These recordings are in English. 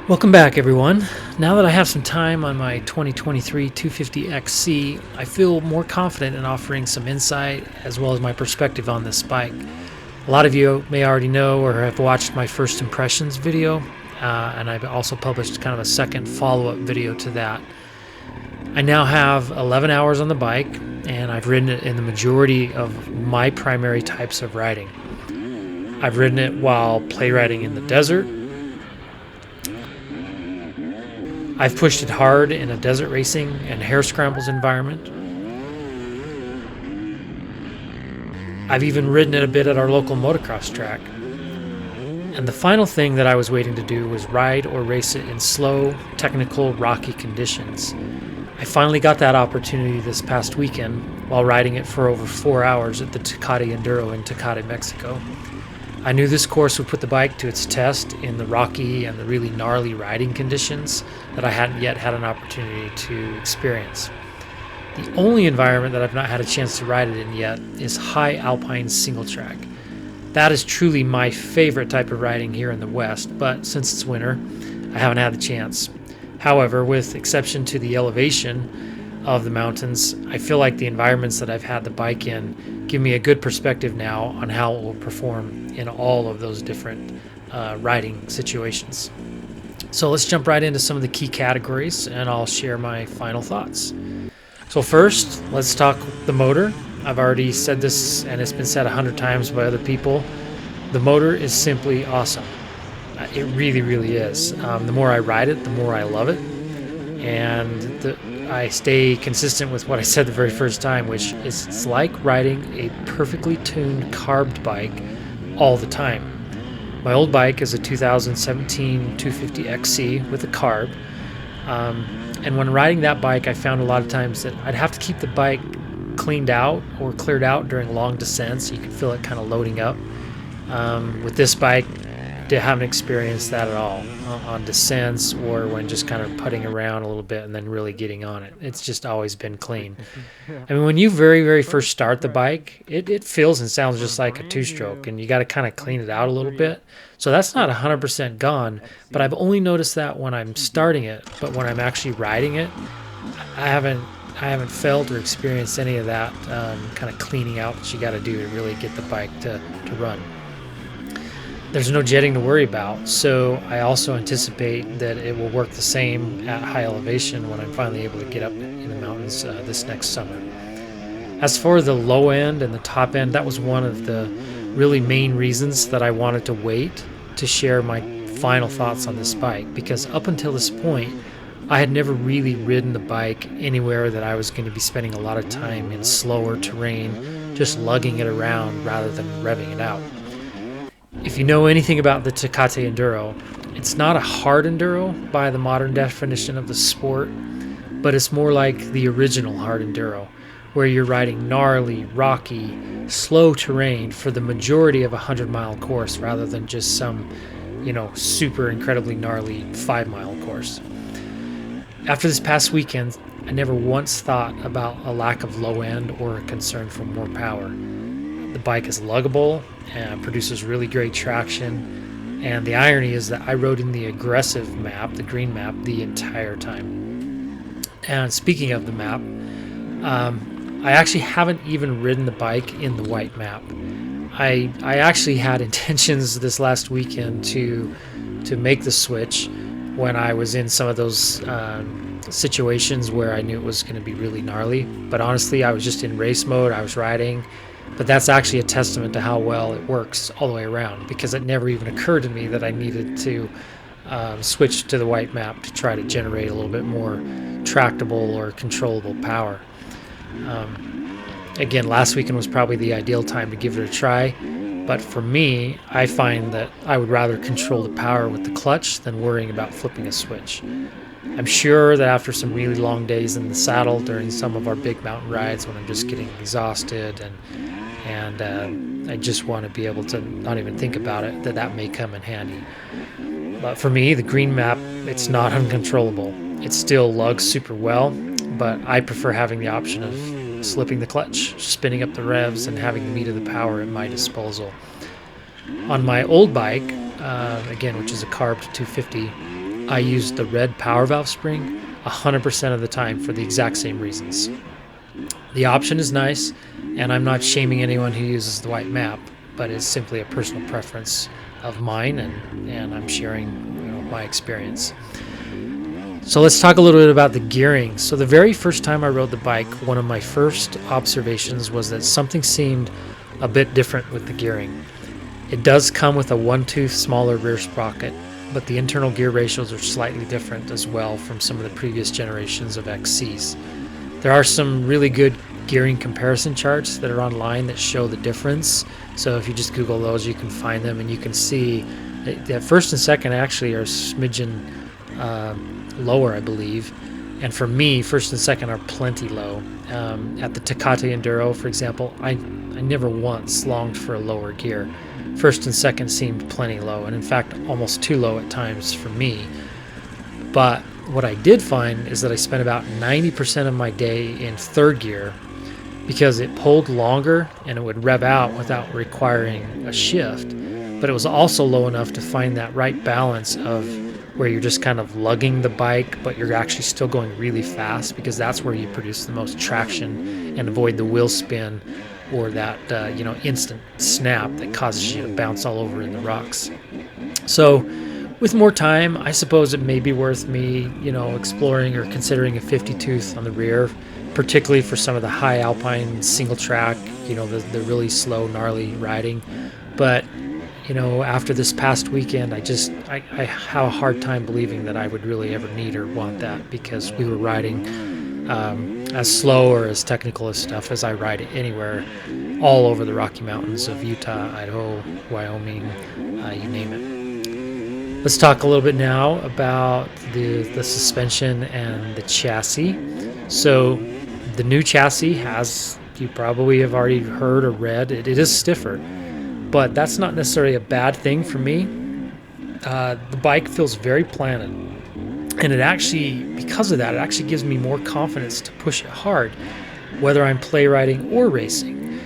Welcome back, everyone. Now that I have some time on my 2023 250XC, I feel more confident in offering some insight as well as my perspective on this bike. A lot of you may already know or have watched my first impressions video, and I've also published kind of a second follow-up video to that. I now have 11 hours on the bike, and I've ridden it in the majority of my primary types of riding. I've ridden it while play riding in the desert. I've pushed it hard in a desert racing and hare scrambles environment. I've even ridden it a bit at our local motocross track. And the final thing that I was waiting to do was ride or race it in slow, technical, rocky conditions. I finally got that opportunity this past weekend while riding it for over 4 hours at the Tecate Enduro in Tecate, Mexico. I knew this course would put the bike to its test in the rocky and the really gnarly riding conditions that I hadn't yet had an opportunity to experience. The only environment that I've not had a chance to ride it in yet is high alpine single track. That is truly my favorite type of riding here in the West, but since it's winter, I haven't had the chance. However, with exception to the elevation of the mountains, I feel like the environments that I've had the bike in give me a good perspective now on how it will perform in all of those different riding situations. So let's jump right into some of the key categories and I'll share my final thoughts. So first, let's talk the motor. I've already said this and it's been said 100 times by other people. The motor is simply awesome. It really, really is. The more I ride it, the more I love it. And I stay consistent with what I said the very first time, which is it's like riding a perfectly tuned carbed bike all the time. My old bike is a 2017 250XC with a carb. And when riding that bike, I found a lot of times that I'd have to keep the bike cleaned out or cleared out during long descents. You can feel it kind of loading up. With this bike, I haven't experienced that at all on descents or when just kind of putting around a little bit and then really getting on it. It's just always been clean. I mean, when you very first start the bike, it feels and sounds just like a two-stroke, and you got to kind of clean it out a little bit. So that's not 100% gone, but I've only noticed that when I'm starting it. But when I'm actually riding it, I haven't felt or experienced any of that kind of cleaning out that you got to do to really get the bike to run. There's no jetting to worry about, so I also anticipate that it will work the same at high elevation when I'm finally able to get up in the mountains this next summer. As for the low end and the top end, that was one of the really main reasons that I wanted to wait to share my final thoughts on this bike, because up until this point, I had never really ridden the bike anywhere that I was going to be spending a lot of time in slower terrain, just lugging it around rather than revving it out. If you know anything about the Tecate Enduro, it's not a hard enduro by the modern definition of the sport, but it's more like the original hard enduro, where you're riding gnarly, rocky, slow terrain for the majority of a 100-mile course rather than just some, super incredibly gnarly 5-mile course. After this past weekend, I never once thought about a lack of low end or a concern for more power. The bike is luggable and produces really great traction, and the irony is that I rode in the aggressive map, the green map, the entire time. And speaking of the map, I actually haven't even ridden the bike in the white map. I actually had intentions this last weekend to make the switch when I was in some of those situations where I knew it was going to be really gnarly, but honestly I was just in race mode. I was riding. But that's actually a testament to how well it works all the way around, because it never even occurred to me that I needed to switch to the white map to try to generate a little bit more tractable or controllable power. Again, last weekend was probably the ideal time to give it a try, but for me, I find that I would rather control the power with the clutch than worrying about flipping a switch. I'm sure that after some really long days in the saddle during some of our big mountain rides when I'm just getting exhausted and I just want to be able to not even think about it, that may come in handy. But for me, the green map, it's not uncontrollable. It still lugs super well, but I prefer having the option of slipping the clutch, spinning up the revs, and having the meat of the power at my disposal. On my old bike, again, which is a carbed 250, I used the red power valve spring 100% of the time for the exact same reasons. The option is nice, and I'm not shaming anyone who uses the white map, but it's simply a personal preference of mine, and I'm sharing my experience. So let's talk a little bit about the gearing. So the very first time I rode the bike, one of my first observations was that something seemed a bit different with the gearing. It does come with a 1/2 smaller rear sprocket, but the internal gear ratios are slightly different as well from some of the previous generations of XCs. There are some really good gearing comparison charts that are online that show the difference. So if you just Google those, you can find them, and you can see that first and second actually are a smidgen lower, I believe. And for me, first and second are plenty low. At the Takata Enduro, for example, I never once longed for a lower gear. First and second seemed plenty low, and in fact almost too low at times for me. But what I did find is that I spent about 90% of my day in third gear because it pulled longer and it would rev out without requiring a shift. But it was also low enough to find that right balance of where you're just kind of lugging the bike, but you're actually still going really fast, because that's where you produce the most traction and avoid the wheel spin or that instant snap that causes you to bounce all over in the rocks. So with more time, I suppose it may be worth me, exploring or considering a 50 tooth on the rear, particularly for some of the high alpine single track, the really slow, gnarly riding. But after this past weekend, I have a hard time believing that I would really ever need or want that, because we were riding as slow or as technical as stuff as I ride it anywhere, all over the Rocky Mountains of Utah, Idaho, Wyoming, you name it. Let's talk a little bit now about the suspension and the chassis. So the new chassis has, you probably have already heard or read, it is stiffer. But that's not necessarily a bad thing for me. The bike feels very planted, and it actually, because of that, it actually gives me more confidence to push it hard, whether I'm play riding or racing.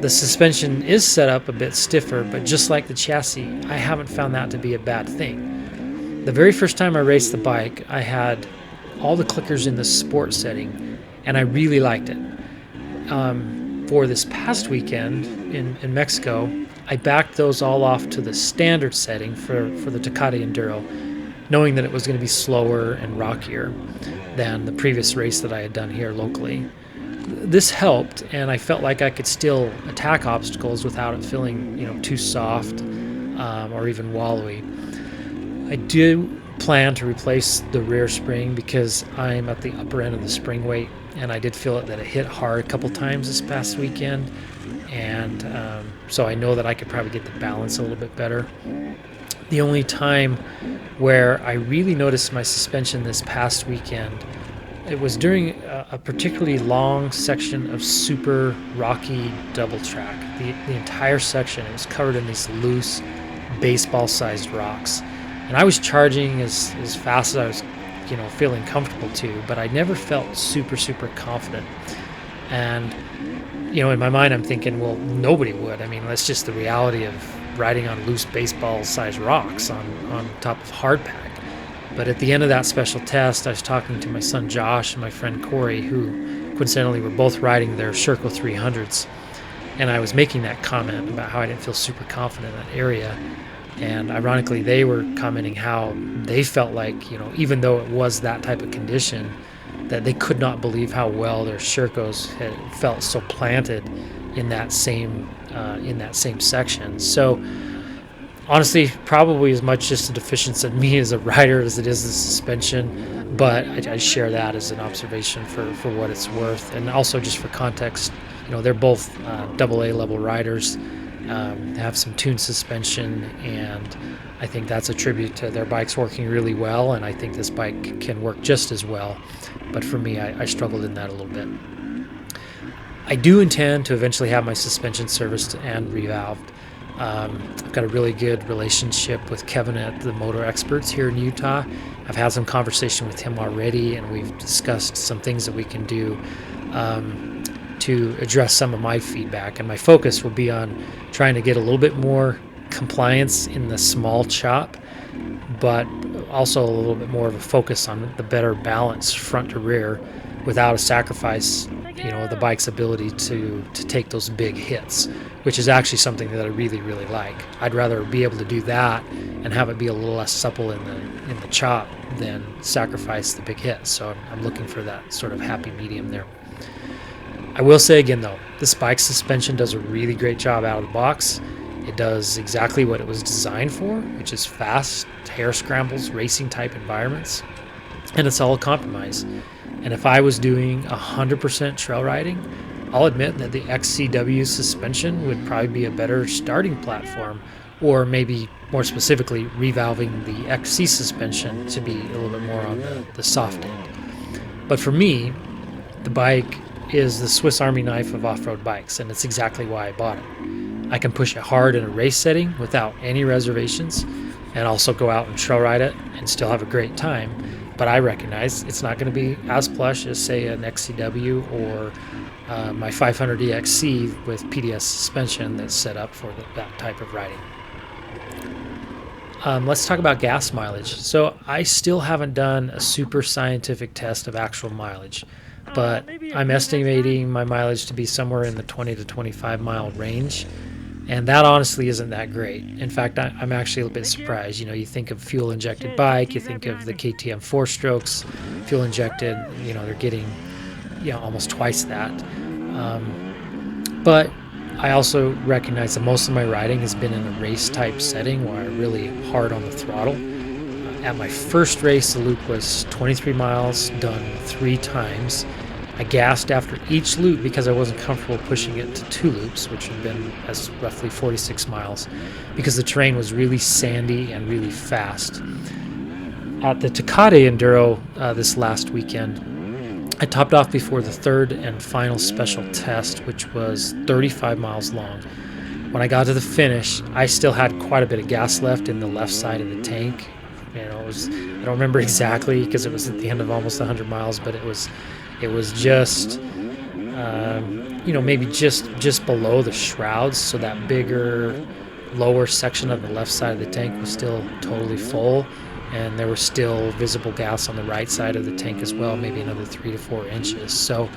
The suspension is set up a bit stiffer, but just like the chassis, I haven't found that to be a bad thing. The very first time I raced the bike, I had all the clickers in the sport setting, and I really liked it. For this past weekend in Mexico, I backed those all off to the standard setting for the Takata Enduro, knowing that it was going to be slower and rockier than the previous race that I had done here locally. This helped, and I felt like I could still attack obstacles without it feeling, too soft or even wallowy. I do plan to replace the rear spring because I'm at the upper end of the spring weight, and I did feel it that it hit hard a couple times this past weekend, and so I know that I could probably get the balance a little bit better. The only time where I really noticed my suspension this past weekend, it was during a particularly long section of super rocky double track. The entire section, it was covered in these loose baseball-sized rocks, and I was charging as fast as I was feeling comfortable to, but I never felt super confident. And in my mind, I'm thinking, well, nobody would. I mean, that's just the reality of riding on loose baseball-sized rocks on top of hardpack. But at the end of that special test, I was talking to my son Josh and my friend Corey, who coincidentally were both riding their Circle 300s, and I was making that comment about how I didn't feel super confident in that area. And ironically, they were commenting how they felt like, even though it was that type of condition, that they could not believe how well their Shercos had felt so planted in that same section. So honestly, probably as much just a deficiency of me as a rider as it is the suspension, but I share that as an observation for what it's worth. And also just for context, they're both AA level riders. Have some tuned suspension, and I think that's a tribute to their bikes working really well, and I think this bike can work just as well. But for me, I struggled in that a little bit. I do intend to eventually have my suspension serviced and revalved. I've got a really good relationship with Kevin at the Motor Experts here in Utah. I've had some conversation with him already, and we've discussed some things that we can do to address some of my feedback, and my focus will be on trying to get a little bit more compliance in the small chop but also a little bit more of a focus on the better balance front to rear without a sacrifice, the bike's ability to take those big hits, which is actually something that I really, really like. I'd rather be able to do that and have it be a little less supple in the chop than sacrifice the big hits. So I'm looking for that sort of happy medium there. I will say again though, this bike suspension does a really great job out of the box. It does exactly what it was designed for, which is fast, hair scrambles, racing type environments, and it's all a compromise. And if I was doing 100% trail riding, I'll admit that the XCW suspension would probably be a better starting platform, or maybe more specifically, revalving the XC suspension to be a little bit more on the soft end. But for me, the bike is the Swiss Army knife of off-road bikes, and it's exactly why I bought it. I can push it hard in a race setting without any reservations, and also go out and trail ride it and still have a great time. But I recognize it's not going to be as plush as, say, an XCW or my 500 EXC with PDS suspension that's set up for that type of riding. Let's talk about gas mileage. So I still haven't done a super scientific test of actual mileage, but I'm estimating my mileage to be somewhere in the 20 to 25 mile range. And that honestly isn't that great. In fact, I'm actually a little bit surprised. You think of fuel injected bike, you think of the KTM 4-strokes, fuel injected, they're getting almost twice that. But I also recognize that most of my riding has been in a race type setting where I'm really hard on the throttle. At my first race, the loop was 23 miles, done 3 times. I gassed after each loop because I wasn't comfortable pushing it to 2 loops, which had been as roughly 46 miles, because the terrain was really sandy and really fast. At the Tecate Enduro this last weekend, I topped off before the third and final special test, which was 35 miles long. When I got to the finish, I still had quite a bit of gas left in the left side of the tank. I don't remember exactly because it was at the end of almost 100 miles, but it was just, maybe just below the shrouds. So that bigger, lower section of the left side of the tank was still totally full. And there was still visible gas on the right side of the tank as well, maybe another 3 to 4 inches. So,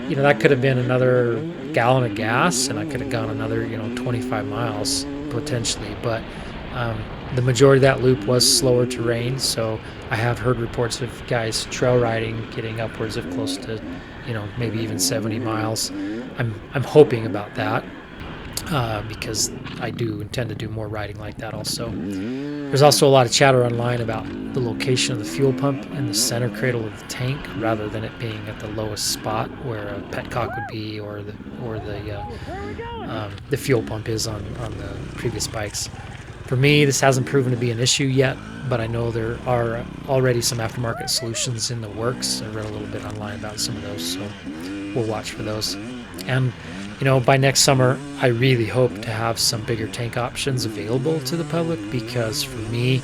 that could have been another gallon of gas, and I could have gone another, 25 miles potentially. But the majority of that loop was slower terrain, so I have heard reports of guys trail riding getting upwards of close to, maybe even 70 miles. I'm hoping about that. Because I do intend to do more riding like that also. There's also a lot of chatter online about the location of the fuel pump in the center cradle of the tank rather than it being at the lowest spot where a petcock would be or the fuel pump is on the previous bikes. For me, this hasn't proven to be an issue yet, but I know there are already some aftermarket solutions in the works. I read a little bit online about some of those, so we'll watch for those. And by next summer, I really hope to have some bigger tank options available to the public because for me,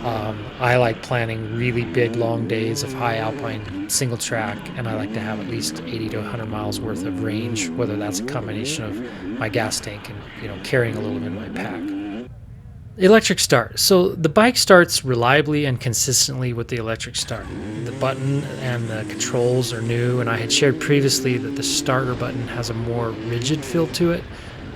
I like planning really big, long days of high alpine single track, and I like to have at least 80 to 100 miles worth of range, whether that's a combination of my gas tank and, carrying a little bit in my pack. Electric start. So the bike starts reliably and consistently with the electric start. The button and the controls are new, and I had shared previously that the starter button has a more rigid feel to it.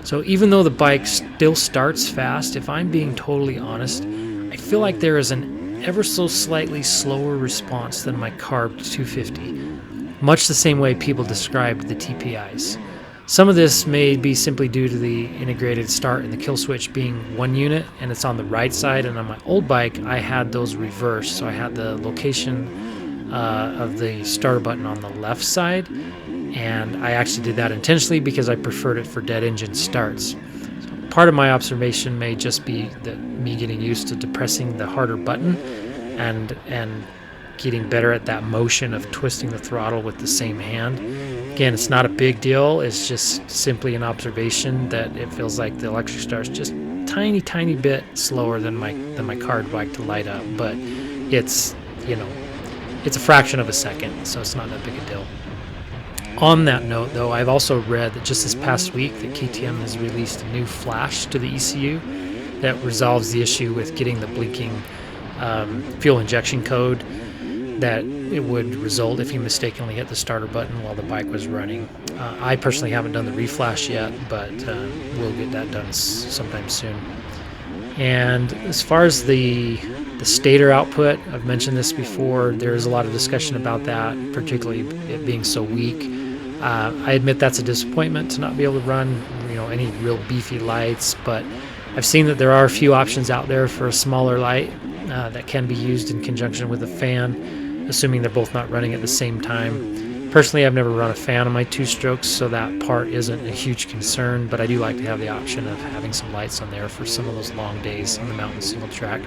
So even though the bike still starts fast, if I'm being totally honest, I feel like there is an ever so slightly slower response than my carb 250, much the same way people described the TPIs. Some of this may be simply due to the integrated start and the kill switch being one unit and it's on the right side, and on my old bike I had those reversed, so I had the location of the starter button on the left side, and I actually did that intentionally because I preferred it for dead engine starts. So part of my observation may just be that me getting used to depressing the harder button and getting better at that motion of twisting the throttle with the same hand. Again, it's not a big deal. It's just simply an observation that it feels like the electric start's just tiny bit slower than my carb bike to light up, but it's a fraction of a second, so it's not that big a deal. On that note, though, I've also read that just this past week that KTM has released a new flash to the ECU that resolves the issue with getting the blinking fuel injection code that it would result if you mistakenly hit the starter button while the bike was running. I personally haven't done the reflash yet, but we'll get that done sometime soon. And as far as the stator output, I've mentioned this before, there is a lot of discussion about that, particularly it being so weak. I admit that's a disappointment to not be able to run, any real beefy lights, but I've seen that there are a few options out there for a smaller light that can be used in conjunction with a fan, assuming they're both not running at the same time. Personally, I've never run a fan on my two-strokes, so that part isn't a huge concern, but I do like to have the option of having some lights on there for some of those long days on the mountain single track.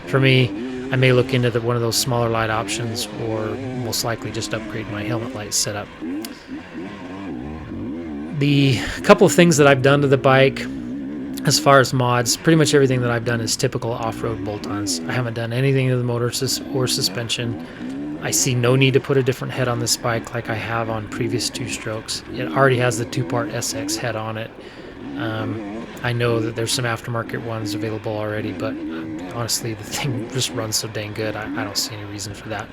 For me, I may look into one of those smaller light options, or most likely just upgrade my helmet light setup. The couple of things that I've done to the bike, as far as mods, pretty much everything that I've done is typical off-road bolt-ons. I haven't done anything to the motor or suspension. I see no need to put a different head on this bike like I have on previous two-strokes. It already has the two-part SX head on it. I know that there's some aftermarket ones available already, but honestly, the thing just runs so dang good, I don't see any reason for that.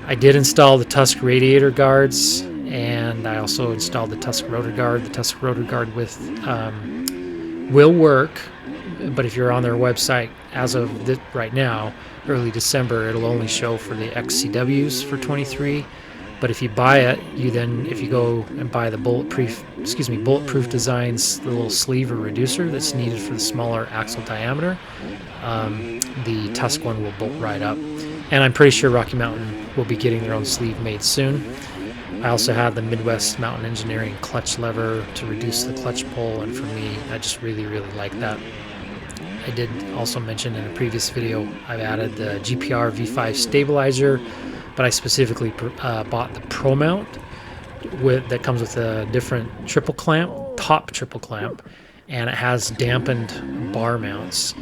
I did install the Tusk radiator guards, and I also installed the Tusk rotor guard. The Tusk rotor guard will work, but if you're on their website as of right now, early December, it'll only show for the XCWs for 23. But if you buy it, if you go and buy the Bulletproof Designs, the little sleeve or reducer that's needed for the smaller axle diameter, the Tusk one will bolt right up. And I'm pretty sure Rocky Mountain will be getting their own sleeve made soon. I also have the Midwest Mountain Engineering clutch lever to reduce the clutch pull, and for me, I just really, really like that. I did also mention in a previous video I've added the GPR V5 stabilizer, but I specifically bought the Pro Mount that comes with a different top triple clamp, and it has dampened bar mounts.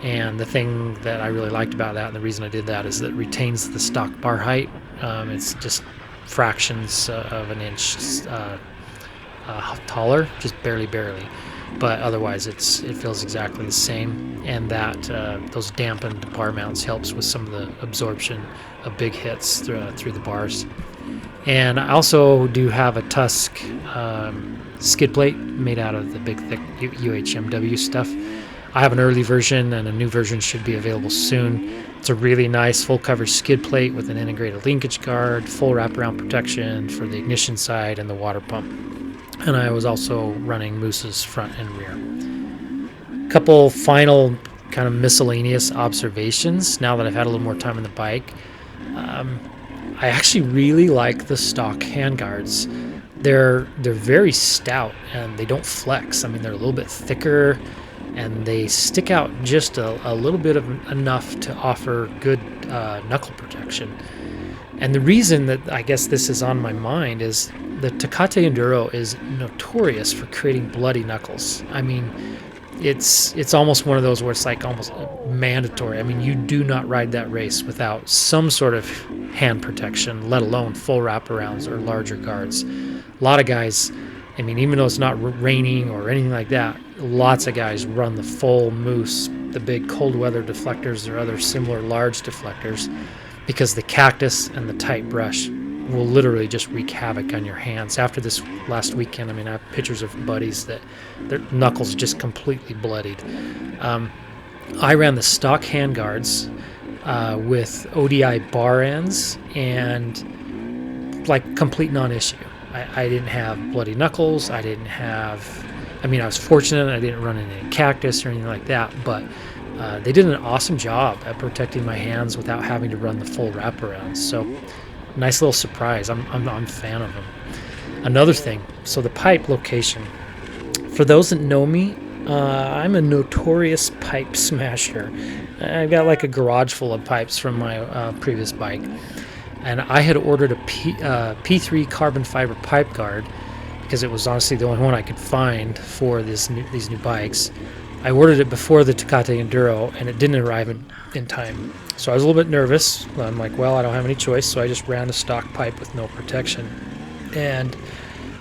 And the thing that I really liked about that, and the reason I did that, is that it retains the stock bar height. It's just fractions of an inch taller, just barely, but otherwise it feels exactly the same. And that those dampened bar mounts helps with some of the absorption of big hits through the bars. And I also do have a Tusk skid plate made out of the big thick UHMW stuff. I have an early version, and a new version should be available soon. It's a really nice full coverage skid plate with an integrated linkage guard, full wraparound protection for the ignition side and the water pump. And I was also running Moose's front and rear. Couple final kind of miscellaneous observations now that I've had a little more time on the bike. I actually really like the stock handguards. They're very stout and they don't flex. I mean, they're a little bit thicker, and they stick out just a little bit of enough to offer good knuckle protection. And the reason that I guess this is on my mind is the Tecate Enduro is notorious for creating bloody knuckles. I mean, it's almost one of those where it's like almost mandatory. I mean, you do not ride that race without some sort of hand protection, let alone full wraparounds or larger guards. A lot of guys, I mean, even though it's not raining or anything like that, lots of guys run the full Moose, the big cold weather deflectors or other similar large deflectors, because the cactus and the tight brush will literally just wreak havoc on your hands. After this last weekend, I mean, I have pictures of buddies that their knuckles just completely bloodied. I ran the stock handguards with ODI bar ends, and like complete non-issue. I didn't have bloody knuckles. I was fortunate I didn't run into any cactus or anything like that, but they did an awesome job at protecting my hands without having to run the full wraparound. So nice little surprise. I'm a fan of them. Another thing, so the pipe location. For those that know me, I'm a notorious pipe smasher. I've got like a garage full of pipes from my previous bike. And I had ordered a P3 carbon fiber pipe guard because it was honestly the only one I could find for these new bikes. I ordered it before the Tecate Enduro, and it didn't arrive in time. So I was a little bit nervous. I'm like, well, I don't have any choice, so I just ran a stock pipe with no protection. And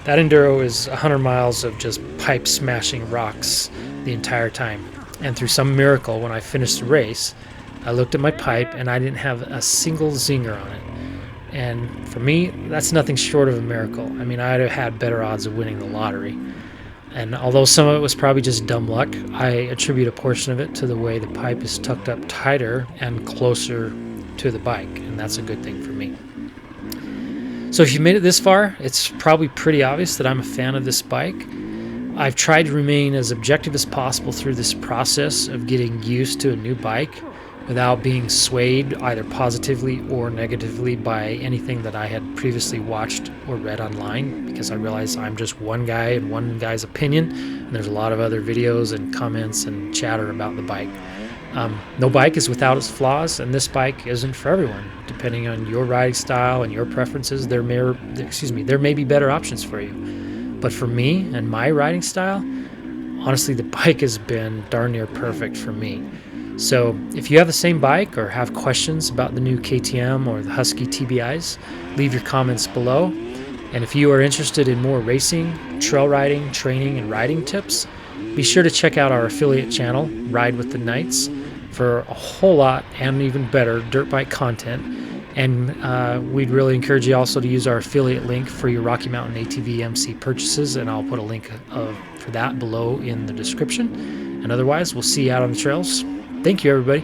that Enduro is 100 miles of just pipe smashing rocks the entire time. And through some miracle, when I finished the race, I looked at my pipe and I didn't have a single zinger on it. And for me, that's nothing short of a miracle. I mean, I'd have had better odds of winning the lottery. And although some of it was probably just dumb luck, I attribute a portion of it to the way the pipe is tucked up tighter and closer to the bike, and that's a good thing for me. So if you made it this far, it's probably pretty obvious that I'm a fan of this bike. I've tried to remain as objective as possible through this process of getting used to a new bike without being swayed either positively or negatively by anything that I had previously watched or read online, because I realize I'm just one guy and one guy's opinion, and there's a lot of other videos and comments and chatter about the bike. No bike is without its flaws, and this bike isn't for everyone. Depending on your riding style and your preferences, there may be better options for you. But for me and my riding style, honestly, the bike has been darn near perfect for me. So if you have the same bike or have questions about the new KTM or the Husky TBIs, leave your comments below. And if you are interested in more racing, trail riding, training, and riding tips, be sure to check out our affiliate channel, Ride with the Knights, for a whole lot and even better dirt bike content. And we'd really encourage you also to use our affiliate link for your Rocky Mountain ATV MC purchases, and I'll put a link for that below in the description. And otherwise, we'll see you out on the trails. Thank you, everybody.